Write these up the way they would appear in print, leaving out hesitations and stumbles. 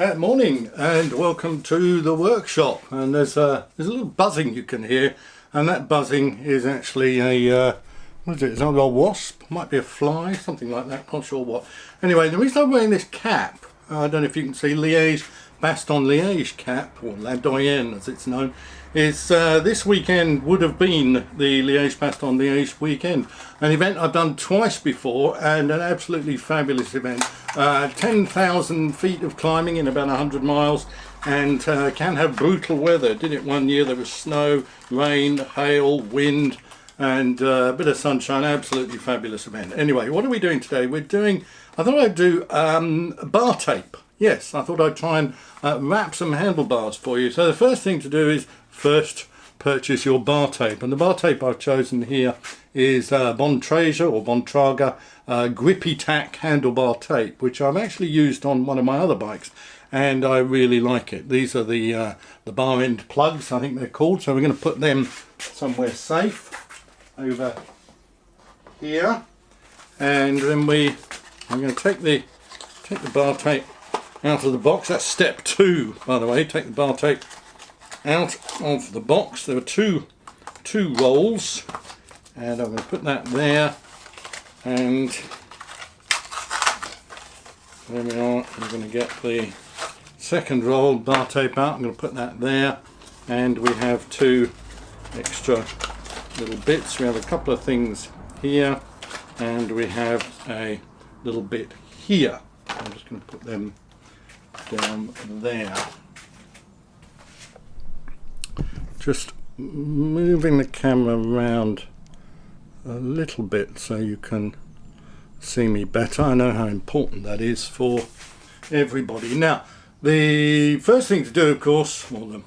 Morning and welcome to the workshop. And there's a little buzzing you can hear, and that buzzing is actually a what is it? Is that a wasp? Might be a fly, something like that. Not sure what. Anyway, the reason I'm wearing this cap, I don't know if you can see, Liège Baston Liège cap, or La Doyenne as it's known, is this weekend would have been the Liège Baston Liège weekend, an event I've done twice before and an absolutely fabulous event. 10,000 feet of climbing in about 100 miles, and can have brutal weather. Did it one year, there was snow, rain, hail, wind and a bit of sunshine. Absolutely fabulous event. Anyway, what are we doing today? I thought I'd do bar tape. Yes, I thought I'd try and wrap some handlebars for you. So the first thing to do is first purchase your bar tape, and the bar tape I've chosen here is Bontrager or Bontrager grippy tack handlebar tape, which I've actually used on one of my other bikes and I really like it. These are the bar end plugs, I think they're called. So we're going to put them somewhere safe over here, and then I'm going to take the bar tape out of the box. That's step 2, by the way. Take the bar tape out of the box. There are two rolls, and I'm going to put that there, and there we are. I'm going to get the second roll bar tape out. I'm going to put that there, and we have 2 extra little bits. We have a couple of things here, and we have a little bit here. I'm just going to put them down there. Just moving the camera around a little bit so you can see me better. I know how important that is for everybody. Now, the first thing to do, of course, or the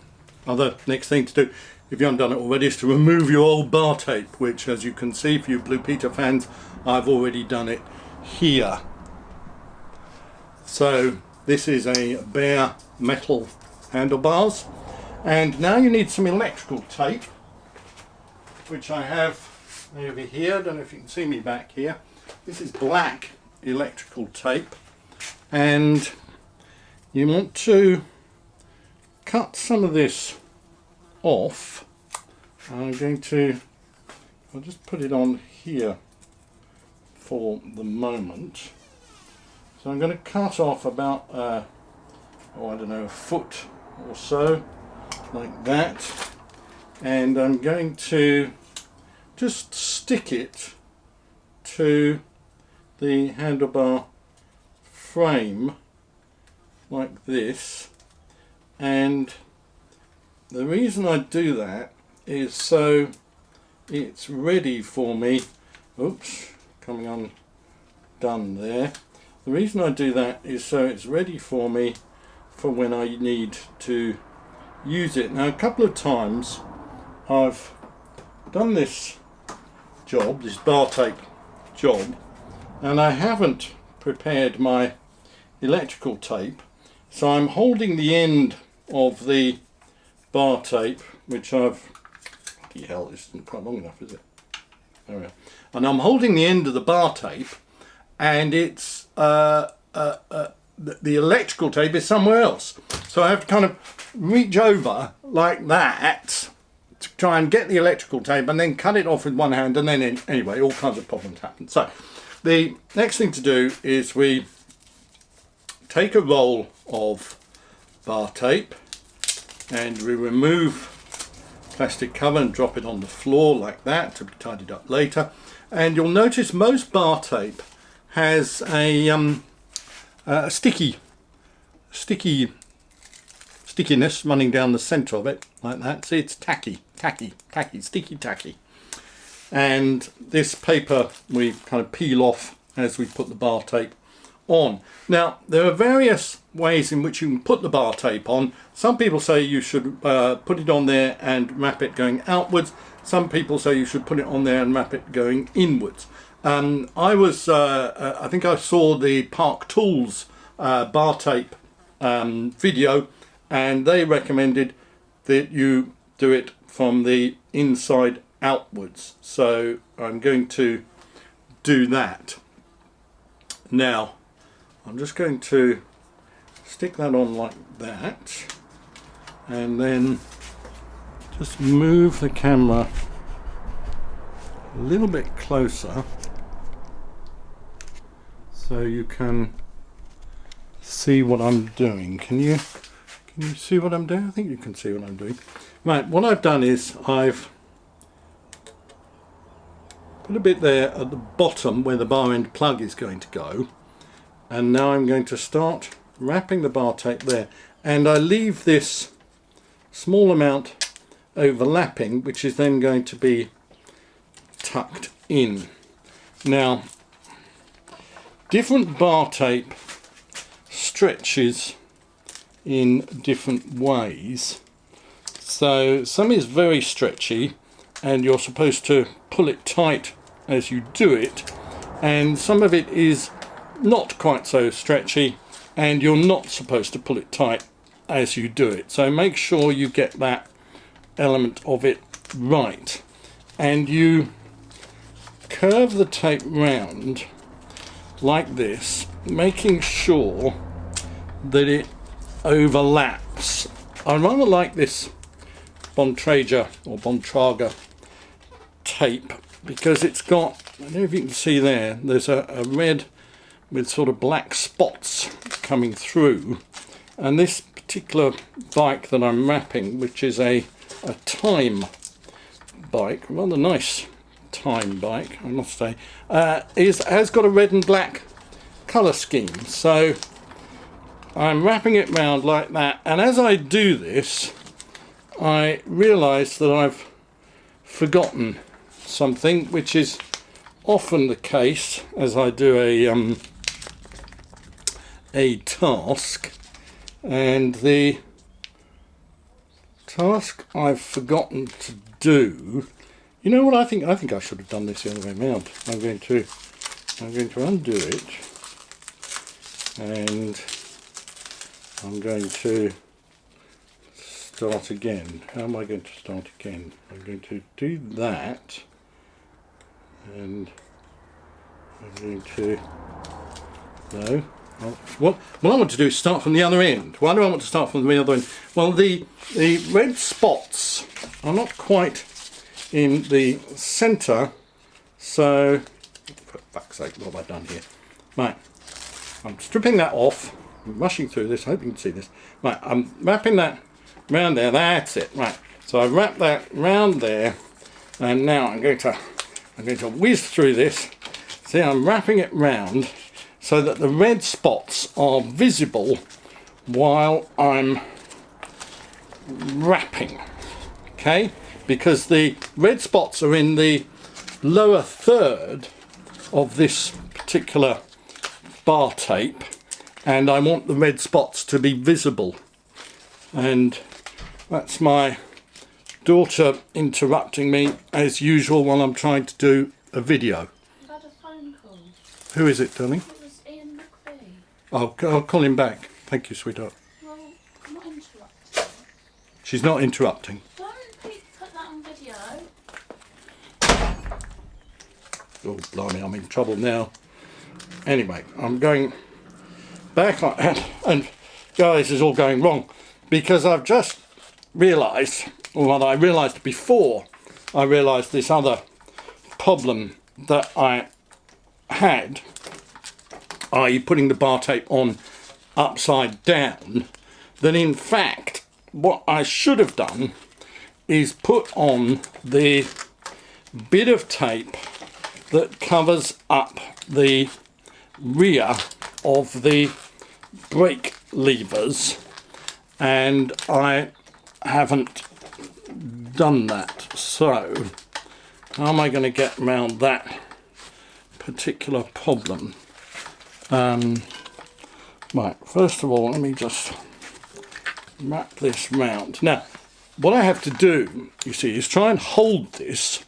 other next thing to do, if you haven't done it already, is to remove your old bar tape, which, as you can see, for you Blue Peter fans, I've already done it here. So this is a bare metal handlebars, and now you need some electrical tape, which I have over here. I don't know if you can see me back here. This is black electrical tape, and you want to cut some of this off. I'll just put it on here for the moment. So I'm going to cut off about I don't know, a foot or so, like that, and I'm going to just stick it to the handlebar frame like this. And the reason I do that is so it's ready for me. Oops, coming undone there. The reason I do that is so it's ready for me for when I need to use it. Now, a couple of times I've done this job, this bar tape job, and I haven't prepared my electrical tape, so I'm holding the end of the bar tape, which I've, bloody hell, this isn't quite long enough, is it? There we are. And I'm holding the end of the bar tape, and it's the electrical tape is somewhere else, so I have to kind of reach over like that to try and get the electrical tape, and then cut it off with one hand, and then anyway, all kinds of problems happen. So the next thing to do is we take a roll of bar tape and we remove plastic cover and drop it on the floor like that to be tidied up later. And you'll notice most bar tape has a stickiness running down the center of it like that. See, it's tacky, sticky tacky. And this paper we kind of peel off as we put the bar tape on. Now, there are various ways in which you can put the bar tape on. Some people say you should put it on there and wrap it going outwards. Some people say you should put it on there and wrap it going inwards. I think I saw the Park Tools bar tape video, and they recommended that you do it from the inside outwards. So I'm going to do that. Now I'm just going to stick that on like that, and then just move the camera a little bit closer so you can see what I'm doing. Can you see what I'm doing? I think you can see what I'm doing. Right, what I've done is I've put a bit there at the bottom where the bar end plug is going to go, and now I'm going to start wrapping the bar tape there, and I leave this small amount overlapping, which is then going to be tucked in. Now, different bar tape stretches in different ways. So some is very stretchy and you're supposed to pull it tight as you do it, and some of it is not quite so stretchy and you're not supposed to pull it tight as you do it. So make sure you get that element of it right, and you curve the tape round like this, making sure that it overlaps. I rather like this Bontrager or Bontrager tape because it's got, I don't know if you can see there's a red with sort of black spots coming through, and this particular bike that I'm wrapping, which is a time bike, rather nice time bike I must say, has got a red and black colour scheme. So I'm wrapping it round like that, and as I do this I realise that I've forgotten something, which is often the case as I do a task, and the task I've forgotten to do, you know what, I think I should have done this the other way around. I'm going to undo it, and I'm going to start again. How am I going to start again? I'm going to do that, and I'm going to, no, what I want to do is start from the other end. Why do I want to start from the other end? Well, the red spots are not quite in the centre, so for fuck's sake, what have I done here? Right, I'm stripping that off. I'm rushing through this. I hope you can see this. Right, I'm wrapping that round there. That's it. Right, so I wrap that round there, and now I'm going to whiz through this. See, I'm wrapping it round so that the red spots are visible while I'm wrapping. Okay, because the red spots are in the lower third of this particular bar tape, and I want the red spots to be visible. And that's my daughter interrupting me as usual while I'm trying to do a video. I've had a phone call. Who is it, darling? It was Ian McVie. Oh, I'll call him back. Thank you, sweetheart. Well, I'm not interrupting. She's not interrupting. Don't put that on video. Oh, blimey, I'm in trouble now. Anyway, I'm going back on, and guys, this is all going wrong because I've just realised, or what I realised before I realised this other problem that I had, i.e. putting the bar tape on upside down, that in fact what I should have done is put on the bit of tape that covers up the rear of the brake levers, and I haven't done that. So how am I going to get around that particular problem? Right, first of all, let me just wrap this round. Now, what I have to do, you see, is try and hold this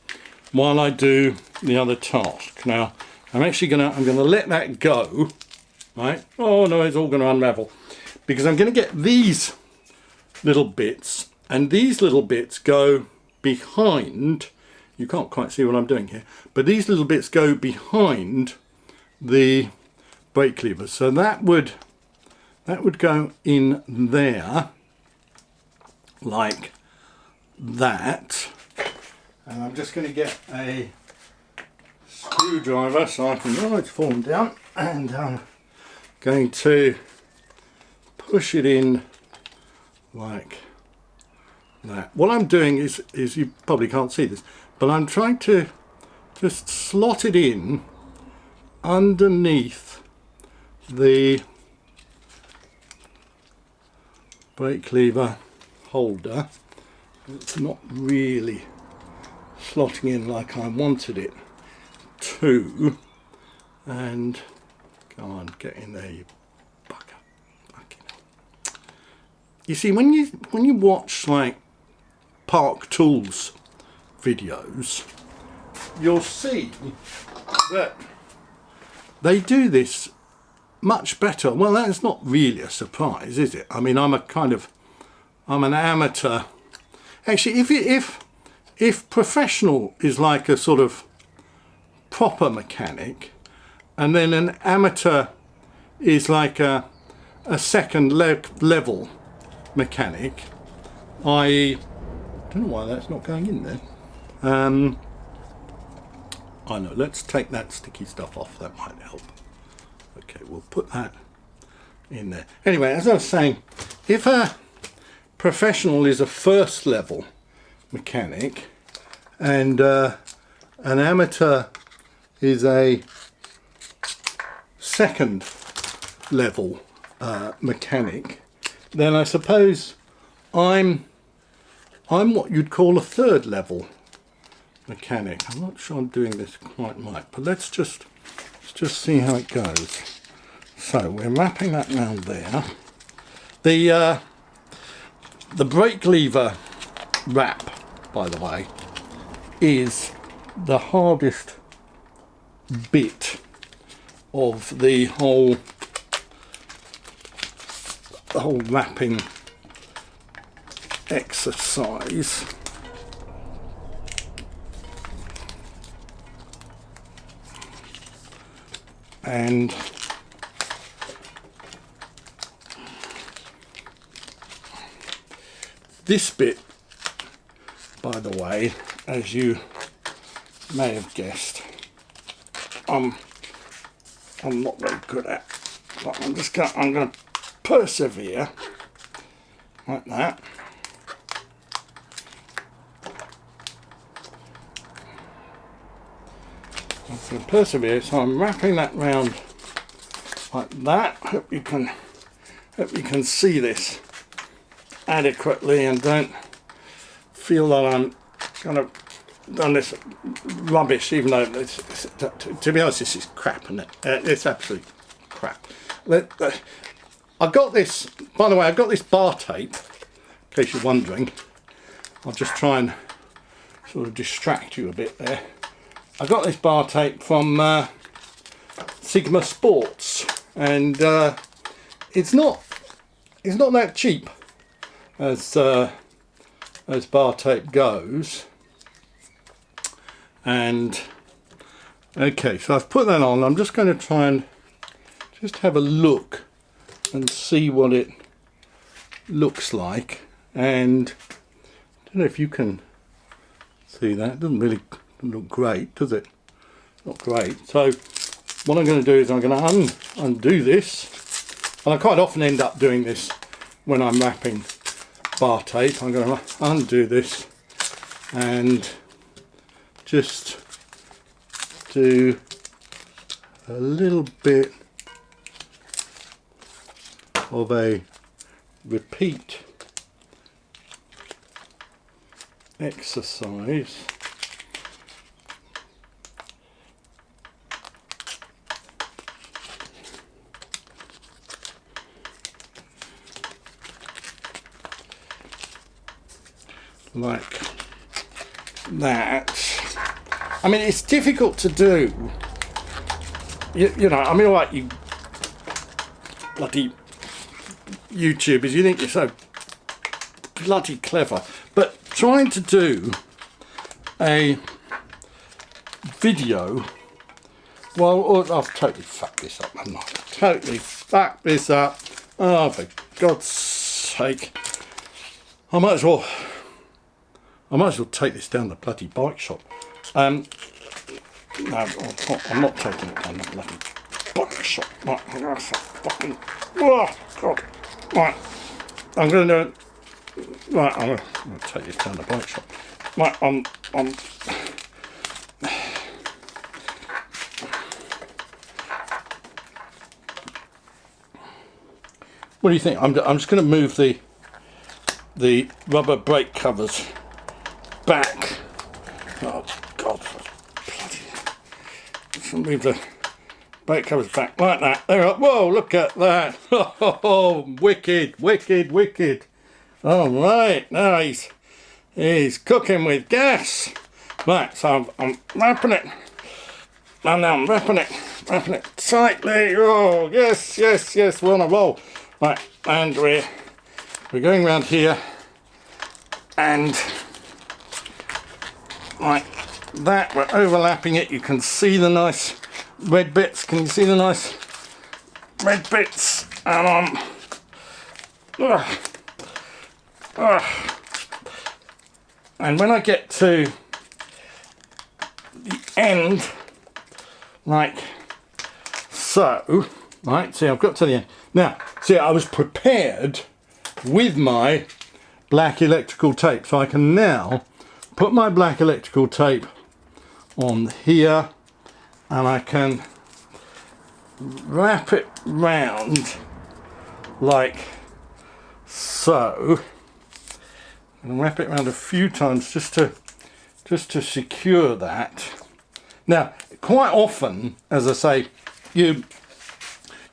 while I do the other task. Now, I'm gonna let that go, right? Oh no, it's all gonna unravel, because I'm gonna get these little bits, and these little bits go behind. You can't quite see what I'm doing here, but these little bits go behind the brake levers. So that would that would go in there like that. And I'm just going to get a screwdriver so I can, oh, it's fallen down, and I'm going to push it in like that. What I'm doing is you probably can't see this, but I'm trying to just slot it in underneath the brake lever holder. It's not really slotting in like I wanted it to. And go on, get in there, you bugger. Fucking. You see, when you watch like Park Tools videos, you'll see that they do this much better. Well, that's not really a surprise, is it? I mean, I'm an amateur. Actually, if professional is like a sort of proper mechanic, and then an amateur is like a second level mechanic, I don't know why that's not going in there. I know, let's take that sticky stuff off, that might help. Okay, we'll put that in there. Anyway, as I was saying, if a professional is a first level mechanic and an amateur is a second level mechanic, then I suppose I'm what you'd call a third level mechanic. I'm not sure I'm doing this quite right, but let's just see how it goes. So we're wrapping that round there. The brake lever wrap, by the way, is the hardest bit of the whole wrapping exercise. And this bit, by the way, as you may have guessed, I'm not very good at, but I'm going to persevere like that. I'm going to persevere, so I'm wrapping that round like that. Hope you can see this adequately and don't feel that I'm kind of done this rubbish, even though to be honest, this is crap, isn't it? It's absolute crap. I've got this, by the way, I've got this bar tape, in case you're wondering. I'll just try and sort of distract you a bit there. I got this bar tape from Sigma Sports, and it's not that cheap as bar tape goes. And okay, so I've put that on. I'm just going to try and just have a look and see what it looks like. And I don't know if you can see that. It doesn't really look great, does it? Not great. So what I'm going to do is I'm going to undo this, and I quite often end up doing this when I'm wrapping bar tape. I'm going to undo this and just do a little bit of a repeat exercise. Like that. I mean, it's difficult to do. You know, I mean, like you bloody YouTubers, you think you're so bloody clever, but trying to do a video, well, I've totally fucked this up, haven't I? Totally fucked this up. Oh, for God's sake. I might as well take this down the bloody bike shop. No, I'm not taking it down the bloody bike shop. Right, that's a fucking, oh, God. Right, I'm going to do it. Right, I'm going to take this down the bike shop. Right, I'm what do you think? I'm just going to move the rubber brake covers back. Oh God! Bloody! Let's move the brake covers back like that. There we are. Whoa! Look at that! Oh, wicked, wicked, wicked! All right, now he's cooking with gas. Right, so I'm wrapping it. And now I'm wrapping it tightly. Oh, yes, yes, yes. We're on a roll. Right, and we're going around here, and like that, we're overlapping it. You can see the nice red bits. Can you see the nice red bits? And and when I get to the end, like so, right, see, I've got to the end. Now, see, I was prepared with my black electrical tape, so I can now put my black electrical tape on here, and I can wrap it round like so, and wrap it around a few times just to secure that. Now, quite often, as I say, you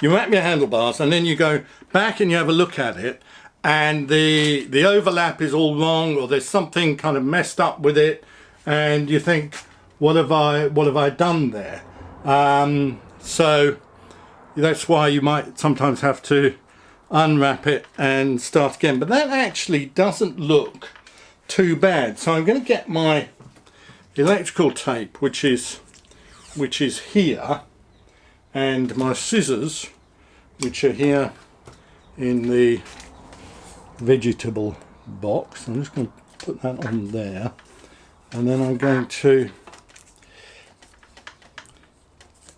wrap your handlebars and then you go back and you have a look at it, and the overlap is all wrong, or there's something kind of messed up with it, and you think, what have I done there? So that's why you might sometimes have to unwrap it and start again. But that actually doesn't look too bad. So I'm going to get my electrical tape, which is here, and my scissors, which are here in the vegetable box. I'm just going to put that on there, and then I'm going to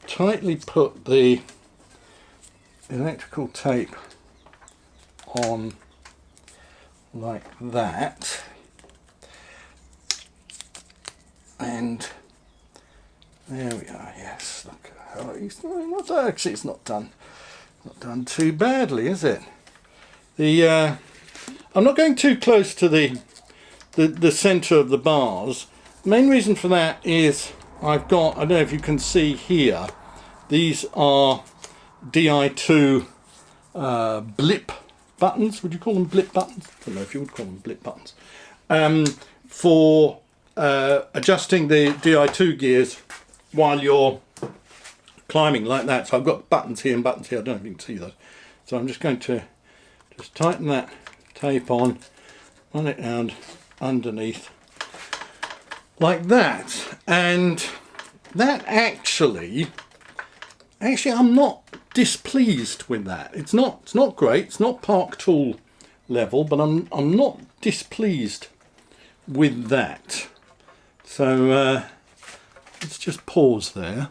tightly put the electrical tape on like that, and there we are. Yes, look, it's not actually, it's not done too badly, is it? I'm not going too close to the center of the bars. The main reason for that is I've got, I don't know if you can see here, these are Di2 blip buttons. Would you call them blip buttons? I don't know if you would call them blip buttons. For adjusting the Di2 gears while you're climbing like that. So I've got buttons here and buttons here. I don't know if you can see those. So I'm just going to just tighten that tape on, run it round underneath like that. And that actually I'm not displeased with that. It's not great. It's not park tool level, but I'm not displeased with that. So let's just pause there.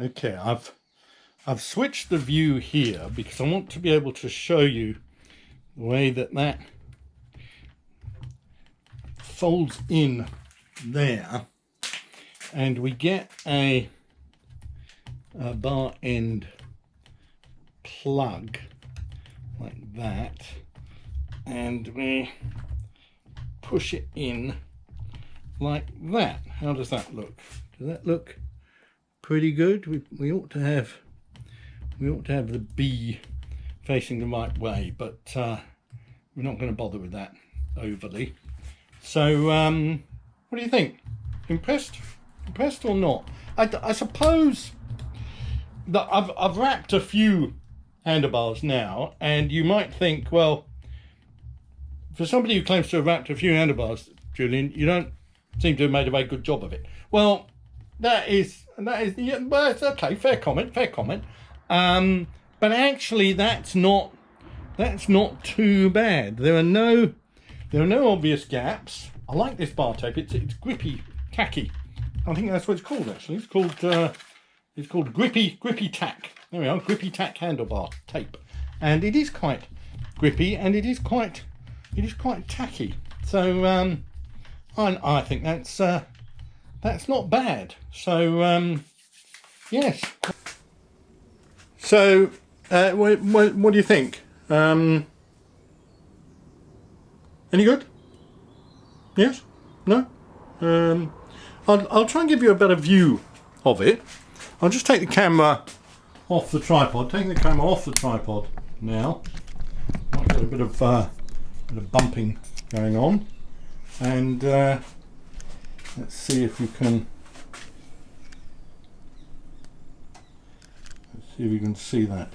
Okay, I've switched the view here because I want to be able to show you the way that folds in there, and we get a bar end plug like that, and we push it in like that. How does that look? Does that look pretty good? We ought to have the B facing the right way, but we're not going to bother with that overly. So what do you think? Impressed or not? I suppose that I've wrapped a few handlebars now, and you might think, well, for somebody who claims to have wrapped a few handlebars, Julian, you don't seem to have made a very good job of it. Well, that is that is, yeah, well, it's okay. Fair comment. Fair comment. But actually, that's not too bad. There are no obvious gaps. I like this bar tape. It's grippy, tacky. I think that's what it's called. Actually, it's called grippy tack. There we are, grippy tack handlebar tape, and it is quite grippy and it is quite tacky. So I think that's not bad. So yes. So what do you think? Any good? Yes? No? I'll try and give you a better view of it. I'll just take the camera off the tripod. Taking the camera off the tripod now. I've got a bit of bumping going on, and let's see if you can. Let's see if you can see that.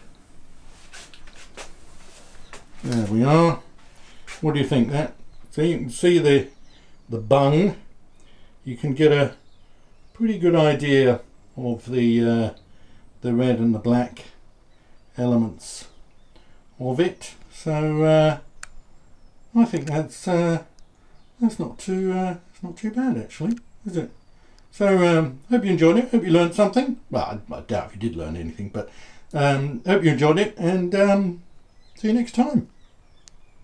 There we are. What do you think? That? So you can see the bung. You can get a pretty good idea of the red and the black elements of it. So I think that's not too bad actually, is it? So hope you enjoyed it. Hope you learned something. Well, I doubt if you did learn anything, but hope you enjoyed it, and see you next time.